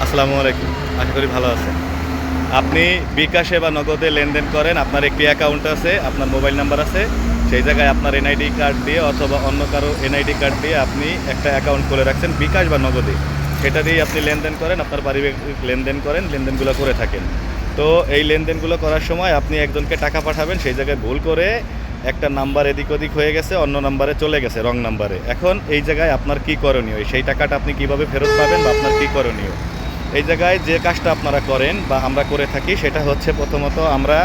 আসসালামু আলাইকুম। আশা করি ভালো আছেন। আপনি বিকাশে বা নগদে লেনদেন করেন, আপনার একটি অ্যাকাউন্ট আছে, আপনার মোবাইল নাম্বার আছে। সেই জায়গায় আপনার এনআইডি কার্ড দিয়ে অথবা অন্য কারো এনআইডি কার্ড দিয়ে আপনি একটা অ্যাকাউন্ট খুলে রাখছেন বিকাশ বা নগদে। সেটা দিয়েই আপনি লেনদেন করেন, আপনার পারিবারিক লেনদেন করেন, লেনদেনগুলো করে থাকেন। তো এই লেনদেনগুলো করার সময় আপনি একজনকে টাকা পাঠাবেন, সেই জায়গায় ভুল করে একটা নাম্বার এদিক ওদিক হয়ে গেছে, অন্য নাম্বারে চলে গেছে, রং নাম্বারে। এখন এই জায়গায় আপনার কী করণীয়? সেই টাকাটা আপনি কীভাবে ফেরত পাবেন বা আপনার কী করণীয়? এই জায়গায় যে কাজটা আপনারা করেন বা আমরা করে থাকি সেটা হচ্ছে প্রথমত আমরা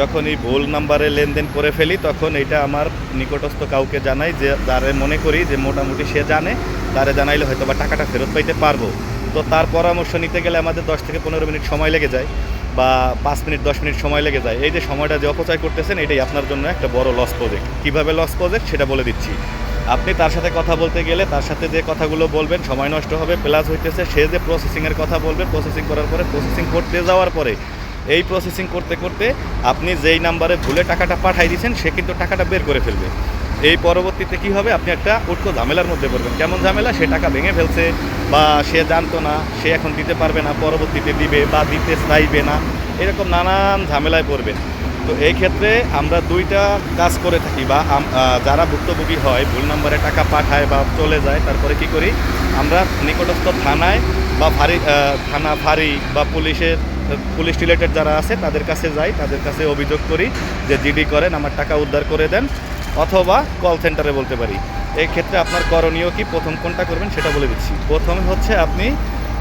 যখনই ভুল নাম্বারে লেনদেন করে ফেলি তখন এইটা আমার নিকটস্থ কাউকে জানাই, যে যারে মনে করি যে মোটামুটি সে জানে, তারে জানাইলে হয়তো বা টাকাটা ফেরত পাইতে পারবো। তো তার পরামর্শ নিতে গেলে আমাদের 10 থেকে 15 মিনিট সময় লেগে যায় বা 5 মিনিট 10 মিনিট সময় লেগে যায়। এই যে সময়টা যে অপচয় করতেছেন এটাই আপনার জন্য একটা বড় লস প্রজেক্ট। কীভাবে লস প্রজেক্ট সেটা বলে দিচ্ছি। আপনি তার সাথে কথা বলতে গেলে তার সাথে যে কথাগুলো বলবেন সময় নষ্ট হবে, প্লাস হইতেছে সে যে প্রসেসিংয়ের কথা বলবে, প্রসেসিং করার পরে প্রসেসিং করতে যাওয়ার পরে এই প্রসেসিং করতে করতে আপনি যেই নাম্বারে ভুলে টাকাটা পাঠাই দিয়েছেন সে কিন্তু টাকাটা বের করে ফেলবে। এই পরবর্তীতে কী হবে, আপনি একটা উটকো ঝামেলার মধ্যে পড়বেন। কেমন ঝামেলা? সে টাকা ভেঙে ফেলছে বা সে জানতো না, সে এখন দিতে পারবে না, পরবর্তীতে দিবে বা দিতে চাইবে না, এরকম নানান ঝামেলায় পড়বেন। তো এই ক্ষেত্রে আমরা দুইটা কাজ করে থাকি বা যারা ভুক্তভোগী হয়, ভুল নাম্বারে টাকা পাঠায় বা চলে যায়, তারপরে কি করি আমরা নিকটস্থ থানায় বা থানা ফাঁড়ি বা পুলিশ রিলেটেড যারা আছে তাদের কাছে যাই, তাদের কাছে অভিযোগ করি যে জিডি করেন, আমার টাকা উদ্ধার করে দেন, অথবা কল সেন্টারে বলতে পারি। এই ক্ষেত্রে আপনার করণীয় কি, প্রথম কোনটা করবেন সেটা বলে দিচ্ছি। প্রথমে হচ্ছে আপনি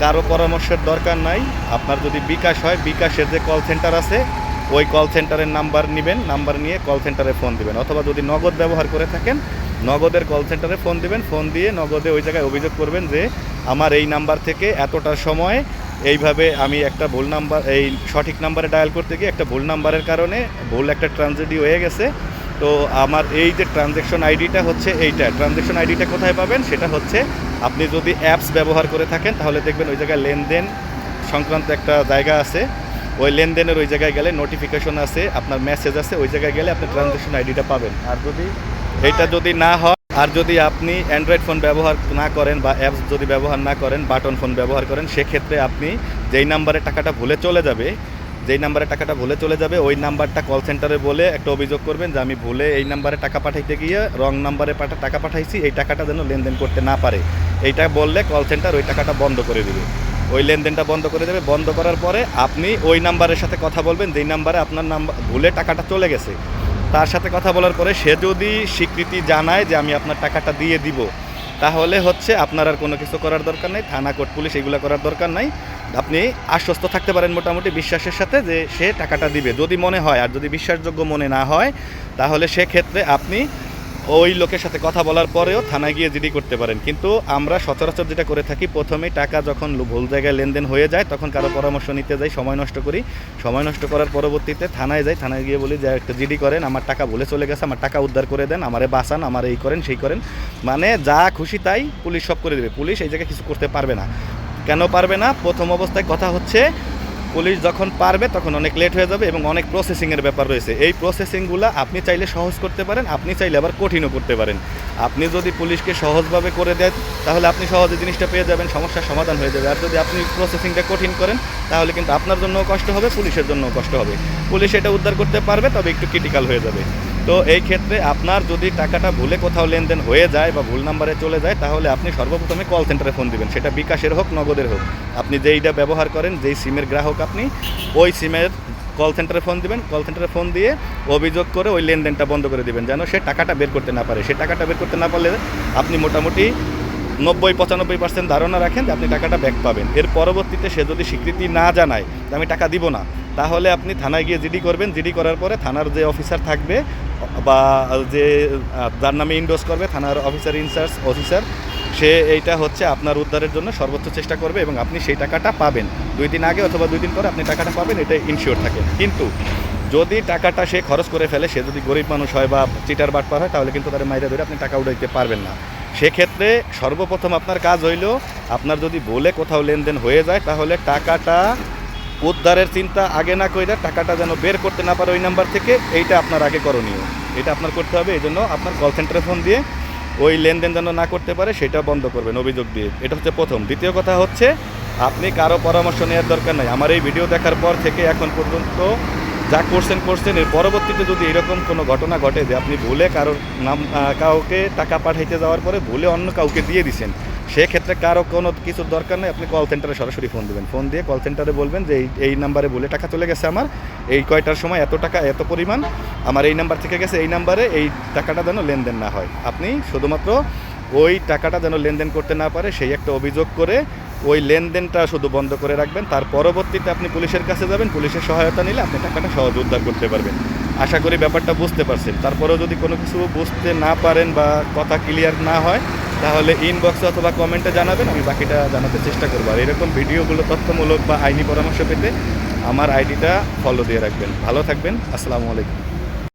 কারো পরামর্শের দরকার নাই। আপনার যদি বিকাশ হয়, বিকাশের যে কল সেন্টার আছে ওই কল সেন্টারের নাম্বার নেবেন, নাম্বার নিয়ে কল সেন্টারে ফোন দিবেন, অথবা যদি নগদ ব্যবহার করে থাকেন নগদের কল সেন্টারে ফোন দিবেন। ফোন দিয়ে নগদে ওই জায়গায় অভিযোগ করবেন যে আমার এই নাম্বার থেকে এতটার সময় এইভাবে আমি একটা ভুল নাম্বার, এই সঠিক নাম্বারে ডায়াল করতে গিয়ে একটা ভুল নাম্বারের কারণে ভুল একটা ট্রানজেক্টি হয়ে গেছে। তো আমার এই যে ট্রানজ্যাকশন আইডিটা হচ্ছে এইটা, ট্রানজ্যাকশন আইডিটা কোথায় পাবেন? সেটা হচ্ছে আপনি যদি অ্যাপস ব্যবহার করে থাকেন তাহলে দেখবেন ওই জায়গায় লেনদেন সংক্রান্ত একটা জায়গা আছে। ওই লেনদেনের ওই জায়গায় গেলে নোটিফিকেশন আছে, আপনার মেসেজ আছে, ওই জায়গায় গেলে আপনি ট্রানজ্যাকশন আইডিটা পাবেন। আর যদি এইটা যদি না হয়, আর যদি আপনি অ্যান্ড্রয়েড ফোন ব্যবহার না করেন বা অ্যাপস যদি ব্যবহার না করেন, বাটন ফোন ব্যবহার করেন, সেক্ষেত্রে আপনি যেই নাম্বারে টাকাটা ভুলে চলে যাবে ওই নাম্বারটা কল সেন্টারে বলে একটা অভিযোগ করবেন যে আমি ভুলে এই নাম্বারে টাকা পাঠাইতে গিয়ে রং নাম্বারে টাকা পাঠাইছি, এই টাকাটা যেন লেনদেন করতে না পারে। এইটা বললে কল সেন্টার ওই টাকাটা বন্ধ করে দেবে, ওই লেনদেনটা বন্ধ করে দেবে। বন্ধ করার পরে আপনি ওই নাম্বারের সাথে কথা বলবেন যেই নাম্বারে আপনার নাম্বার ভুলে টাকাটা চলে গেছে। তার সাথে কথা বলার পরে সে যদি স্বীকৃতি জানায় যে আমি আপনার টাকাটা দিয়ে দিব, তাহলে হচ্ছে আপনার আর কোনো কিছু করার দরকার নেই, থানা কোর্ট পুলিশ এগুলো করার দরকার নাই। আপনি আশ্বস্ত থাকতে পারেন মোটামুটি বিশ্বাসের সাথে যে সে টাকাটা দিবে, যদি মনে হয়। আর যদি বিশ্বাসযোগ্য মনে না হয় তাহলে সেক্ষেত্রে আপনি ওই লোকের সাথে কথা বলার পরেও থানায় গিয়ে জিডি করতে পারেন। কিন্তু আমরা সচরাচর যেটা করে থাকি, প্রথমেই টাকা যখন ভুল জায়গায় লেনদেন হয়ে যায় তখন কারো পরামর্শ নিতে যাই, সময় নষ্ট করি। সময় নষ্ট করার পরবর্তীতে থানায় যাই, থানায় গিয়ে বলি যে একটা জিডি করেন, আমার টাকা ভুলে চলে গেছে, আমার টাকা উদ্ধার করে দেন, আমারে বাঁচান, আমার এই করেন সেই করেন। মানে যা খুশি তাই পুলিশ সব করে দেবে। পুলিশ এই জায়গায় কিছু করতে পারবে না। কেন পারবে না? প্রথম অবস্থায় কথা হচ্ছে পুলিশ যখন পারবে তখন অনেক লেট হয়ে যাবে এবং অনেক প্রসেসিংয়ের ব্যাপার রয়েছে। এই প্রসেসিংগুলো আপনি চাইলে সহজ করতে পারেন, আপনি চাইলে আবার কঠিনও করতে পারেন। আপনি যদি পুলিশকে সহজভাবে করে দেন তাহলে আপনি সহজে জিনিসটা পেয়ে যাবেন, সমস্যার সমাধান হয়ে যাবে। আর যদি আপনি প্রসেসিংটা কঠিন করেন তাহলে কিন্তু আপনার জন্যও কষ্ট হবে, পুলিশের জন্যও কষ্ট হবে। পুলিশ এটা উদ্ধার করতে পারবে তবে একটু ক্রিটিক্যাল হয়ে যাবে। তো এই ক্ষেত্রে আপনার যদি টাকাটা ভুলে কোথাও লেনদেন হয়ে যায় বা ভুল নাম্বারে চলে যায় তাহলে আপনি সর্বপ্রথমে কল সেন্টারে ফোন দিবেন, সেটা বিকাশের হোক নগদের হোক। আপনি যেইটা ব্যবহার করেন, যেই সিমের গ্রাহক আপনি, ওই সিমের কল সেন্টারে ফোন দিবেন। কল সেন্টারে ফোন দিয়ে অভিযোগ করে ওই লেনদেনটা বন্ধ করে দিবেন যেন সে টাকাটা বের করতে না পারে। সে টাকাটা বের করতে না পারলে আপনি মোটামুটি 90-95% ধারণা রাখেন যে আপনি টাকাটা ব্যাক পাবেন। এর পরবর্তীতে সে যদি স্বীকৃতি না জানায় যে আমি টাকা দিব না, তাহলে আপনি থানায় গিয়ে জিডি করবেন। জিডি করার পরে থানার যে অফিসার থাকবে বা যে যার নামে ইনডোজ করবে, থানার অফিসার, সে এইটা হচ্ছে আপনার উদ্ধারের জন্য সর্বোচ্চ চেষ্টা করবে এবং আপনি সেই টাকাটা পাবেন। 2 দিন আগে অথবা 2 দিন পরে আপনি টাকাটা পাবেন, এটা ইনশিওর থাকে। কিন্তু যদি টাকাটা সে খরচ করে ফেলে, সে যদি গরিব মানুষ হয় বা চিটার বাটপার হয়, তাহলে কিন্তু তাদের মাইরে ধরে আপনি টাকা উঠাইতে পারবেন না। সেক্ষেত্রে সর্বপ্রথম আপনার কাজ হইল, আপনার যদি বলে কোথাও লেনদেন হয়ে যায় তাহলে টাকাটা উদ্ধারের চিন্তা আগে না কইরা টাকাটা যেন বের করতে না পারে ওই নাম্বার থেকে, এইটা আপনার আগে করণীয়। এটা আপনার করতে হবে। এই জন্য আপনার কল সেন্টারে ফোন দিয়ে ওই লেনদেন যেন না করতে পারে সেটা বন্ধ করবেন অভিযোগ দিয়ে। এটা হচ্ছে প্রথম। দ্বিতীয় কথা হচ্ছে আপনি কারো পরামর্শ নেওয়ার দরকার নাই। আমার এই ভিডিও দেখার পর থেকে এখন পর্যন্ত যা করছেন এর পরবর্তীতে যদি এরকম কোনো ঘটনা ঘটে যে আপনি ভুলে কারোর নাম কাউকে টাকা পাঠাইতে যাওয়ার পরে ভুলে অন্য কাউকে দিয়ে দিছেন, সেক্ষেত্রে কারো কোনো কিছুর দরকার নেই। আপনি কল সেন্টারে সরাসরি ফোন দেবেন, ফোন দিয়ে কল সেন্টারে বলবেন যে এই নাম্বারে বলে টাকা চলে গেছে আমার, এই কয়টার সময় এত টাকা এত পরিমাণ আমার এই নাম্বার থেকে গেছে, এই নাম্বারে এই টাকাটা যেন লেনদেন না হয়। আপনি শুধুমাত্র ওই টাকাটা যেন লেনদেন করতে না পারে সেই একটা অভিযোগ করে ওই লেনদেনটা শুধু বন্ধ করে রাখবেন। তার পরবর্তীতে আপনি পুলিশের কাছে যাবেন, পুলিশের সহায়তা নিলে আপনি টাকাটা সহজে উদ্ধার করতে পারবেন। আশা করি ব্যাপারটা বুঝতে পারছেন। তারপরেও যদি কোনো কিছু বুঝতে না পারেন বা কথা ক্লিয়ার না হয়, তাহলে ইনবক্সে অথবা কমেন্টে জানাবেন, আমি বাকিটা জানাতে চেষ্টা করবো। আর এরকম ভিডিওগুলো তথ্যমূলক বা আইনি পরামর্শ পেতে আমার আইডিটা ফলো দিয়ে রাখবেন। ভালো থাকবেন। আসসালামু আলাইকুম।